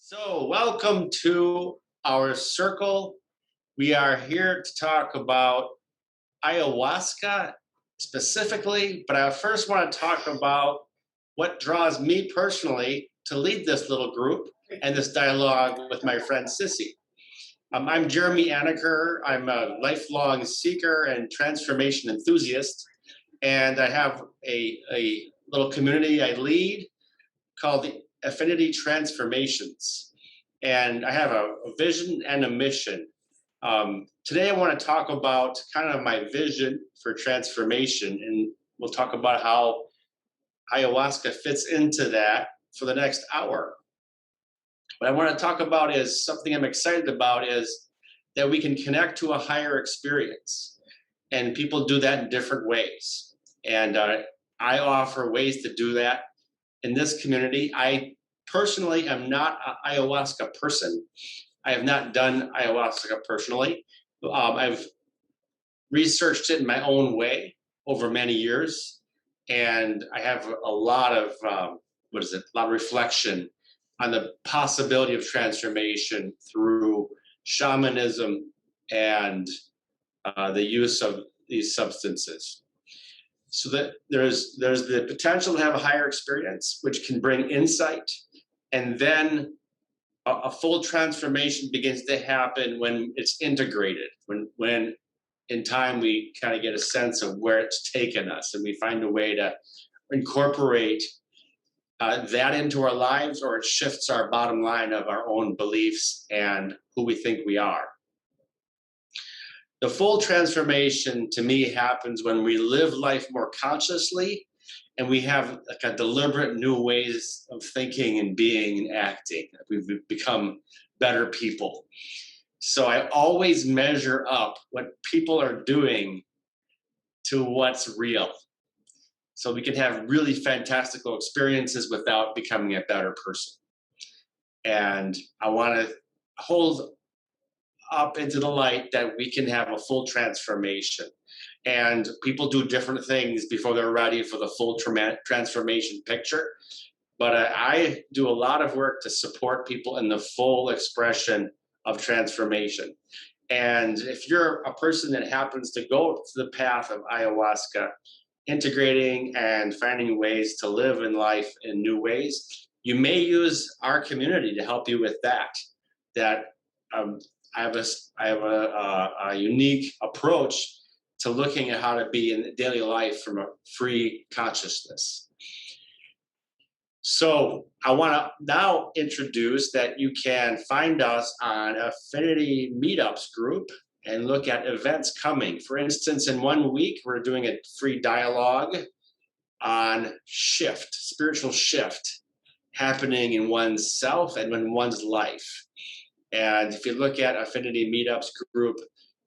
So, welcome to our circle. We are here to talk about ayahuasca specifically, but I first want to talk about what draws me personally to lead this little group and this dialogue with my friend Cissy. I'm Jeremy Anacker. I'm a lifelong seeker and transformation enthusiast, and I have a little community I lead called the Affinity Transformations. And I have a vision and a mission. Today, I want to talk about kind of my vision for transformation, and we'll talk about how ayahuasca fits into that for the next hour. What I want to talk about is something I'm excited about is that we can connect to a higher experience, and people do that in different ways. And I offer ways to do that in this community. I personally am not an ayahuasca person. I have not done ayahuasca personally. I've researched it in my own way over many years, and I have a lot of a lot of reflection on the possibility of transformation through shamanism and the use of these substances. So that there's the potential to have a higher experience, which can bring insight, and then a full transformation begins to happen when it's integrated, when in time we kind of get a sense of where it's taken us, and we find a way to incorporate that into our lives, or it shifts our bottom line of our own beliefs and who we think we are. The full transformation to me happens when we live life more consciously, and we have like a deliberate new ways of thinking and being and acting. We've become better people. So I always measure up what people are doing to what's real, so we can have really fantastical experiences without becoming a better person. And I want to hold up into the light that we can have a full transformation. And people do different things before they're ready for the full transformation picture. But I do a lot of work to support people in the full expression of transformation. And if you're a person that happens to go to the path of ayahuasca, integrating and finding ways to live in life in new ways, you may use our community to help you with that. I have a unique approach to looking at how to be in daily life from a free consciousness. So I want to now introduce that you can find us on Affinity Meetups group and look at events coming. For instance, in 1 week, we're doing a free dialogue on spiritual shift happening in one's self and in one's life. And if you look at Affinity Meetups group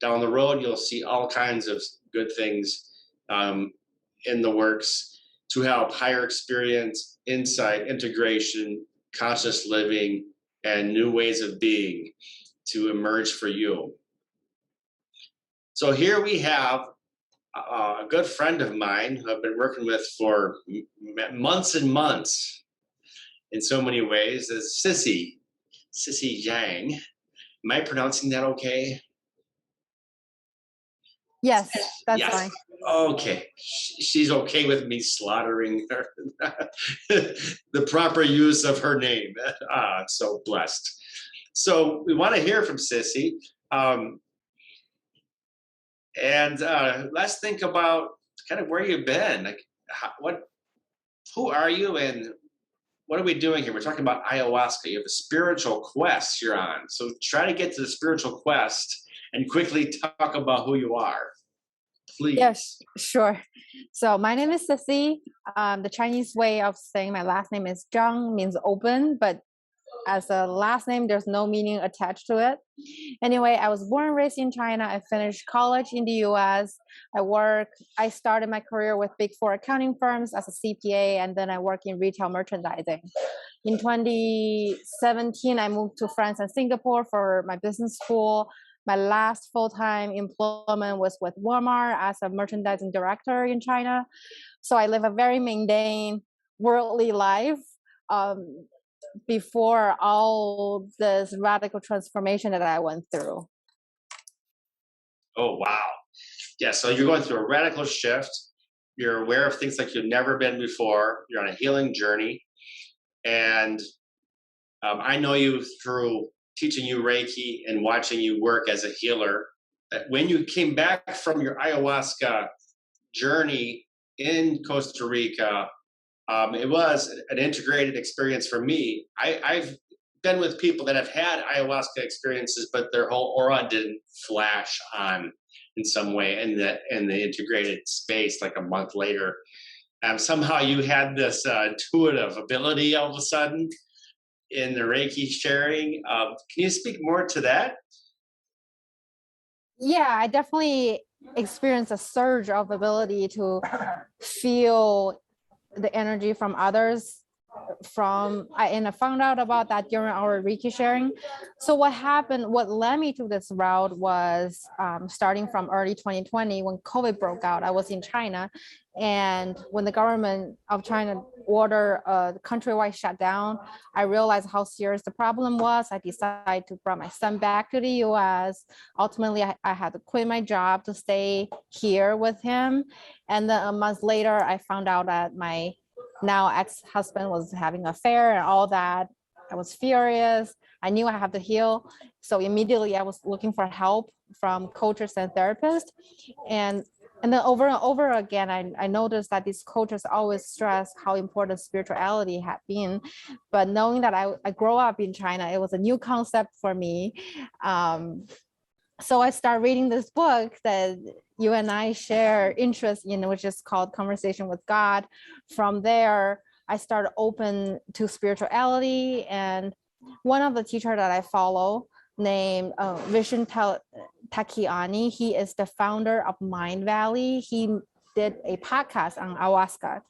down the road, you'll see all kinds of good things in the works to help higher experience, insight, integration, conscious living, and new ways of being to emerge for you. So here we have a good friend of mine who I've been working with for months and months in so many ways, is Cissy Zhang. Am I pronouncing that okay? Yes, that's fine. Okay. She's okay with me slaughtering her, the proper use of her name. I'm so blessed. So we want to hear from Cissy. And let's think about kind of where you've been. Like, who are you, and what are we doing here? We're talking about ayahuasca. You have a spiritual quest you're on. So try to get to the spiritual quest and quickly talk about who you are, please. Yes, sure. So my name is Cissy. The Chinese way of saying my last name is Zhang, means open, but as a last name, there's no meaning attached to it. Anyway, I was born and raised in China. I finished college in the US. I started my career with Big Four accounting firms as a CPA, and then I work in retail merchandising. In 2017, I moved to France and Singapore for my business school. My last full-time employment was with Walmart as a merchandising director in China. So I live a very mundane, worldly life. before all this radical transformation that I went through. Oh, wow. Yeah, so you're going through a radical shift. You're aware of things like you've never been before. You're on a healing journey. And I know you through teaching you Reiki and watching you work as a healer. When you came back from your ayahuasca journey in Costa Rica, it was an integrated experience for me. I've been with people that have had ayahuasca experiences, but their whole aura didn't flash on in some way in the integrated space like a month later. Somehow you had this intuitive ability all of a sudden in the Reiki sharing. Can you speak more to that? Yeah, I definitely experienced a surge of ability to feel the energy from others. And I found out about that during our Reiki sharing. So what happened, what led me to this route was starting from early 2020 when COVID broke out. I was in China, and when the government of China ordered a countrywide shutdown, I realized how serious the problem was. I decided to bring my son back to the US. Ultimately, I had to quit my job to stay here with him. And then a month later, I found out that my now ex-husband was having an affair and all that. I was furious. I knew I had to heal. So immediately I was looking for help from coaches and therapists. And then over and over again, I noticed that these coaches always stress how important spirituality had been. But knowing that I grew up in China, it was a new concept for me. So I started reading this book that you and I share interest in, which is called Conversation with God. From there, I started open to spirituality. And one of the teachers that I follow named Vishen Takiani, he is the founder of Mind Valley. He did a podcast on ayahuasca.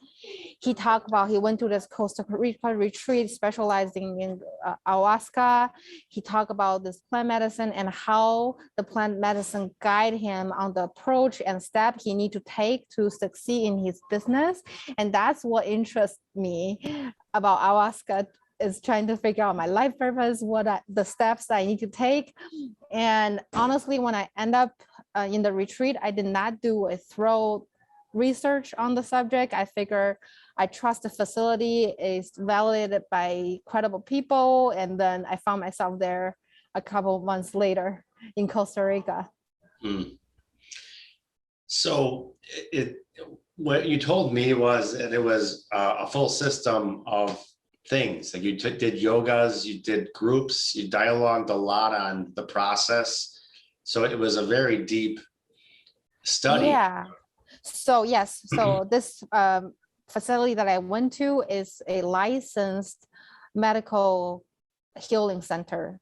He talked about, he went to this Costa Rica retreat specializing in ayahuasca. He talked about this plant medicine and how the plant medicine guide him on the approach and step he need to take to succeed in his business. And that's what interests me about ayahuasca, is trying to figure out my life purpose, the steps that I need to take. And honestly, when I end up in the retreat, I did not do a thorough research on the subject. I figure I trust the facility is validated by credible people. And then I found myself there a couple of months later in Costa Rica. So what you told me was that it was a full system of things. Like you did yogas, you did groups, you dialogued a lot on the process. So it was a very deep study. Yeah. So yes, so this facility that I went to is a licensed medical healing center,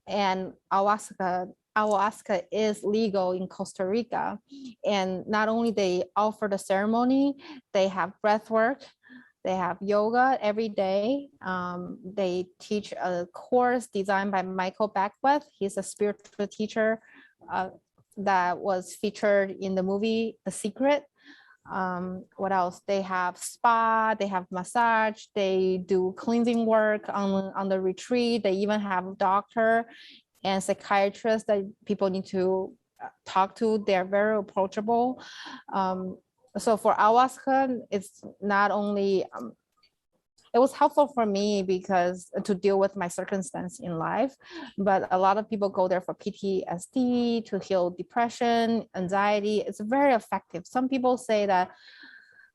and ayahuasca is legal in Costa Rica. And not only they offer the ceremony, they have breath work, they have yoga every day. They teach a course designed by Michael Beckwith. He's a spiritual teacher that was featured in the movie The Secret. What else? They have spa, they have massage, they do cleansing work on the retreat. They even have a doctor and psychiatrist that people need to talk to. They're very approachable. So for ayahuasca, it's not only it was helpful for me because to deal with my circumstance in life, but a lot of people go there for PTSD, to heal depression, anxiety. It's very effective. Some people say that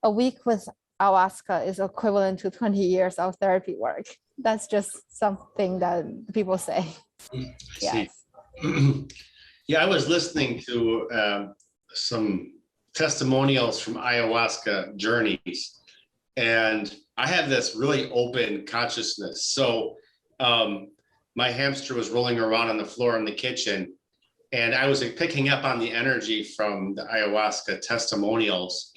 a week with ayahuasca is equivalent to 20 years of therapy work. That's just something that people say. Yes. Yeah, I was listening to some testimonials from ayahuasca journeys, and I have this really open consciousness. So my hamster was rolling around on the floor in the kitchen, and I was picking up on the energy from the ayahuasca testimonials,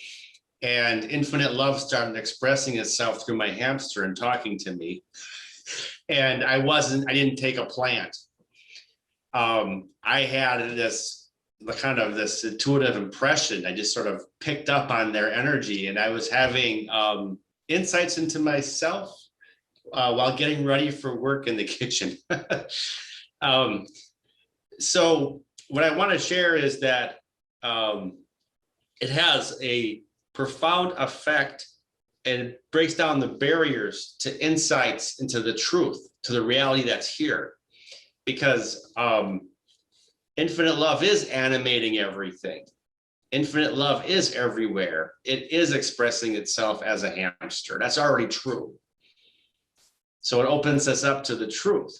and infinite love started expressing itself through my hamster and talking to me. And I didn't take a plant. I had this intuitive impression. I just sort of picked up on their energy, and I was having insights into myself while getting ready for work in the kitchen. So what I want to share is that it has a profound effect and breaks down the barriers to insights into the truth, to the reality that's here. Because infinite love is animating everything. Infinite love is everywhere. It is expressing itself as a hamster. That's already true. So it opens us up to the truth.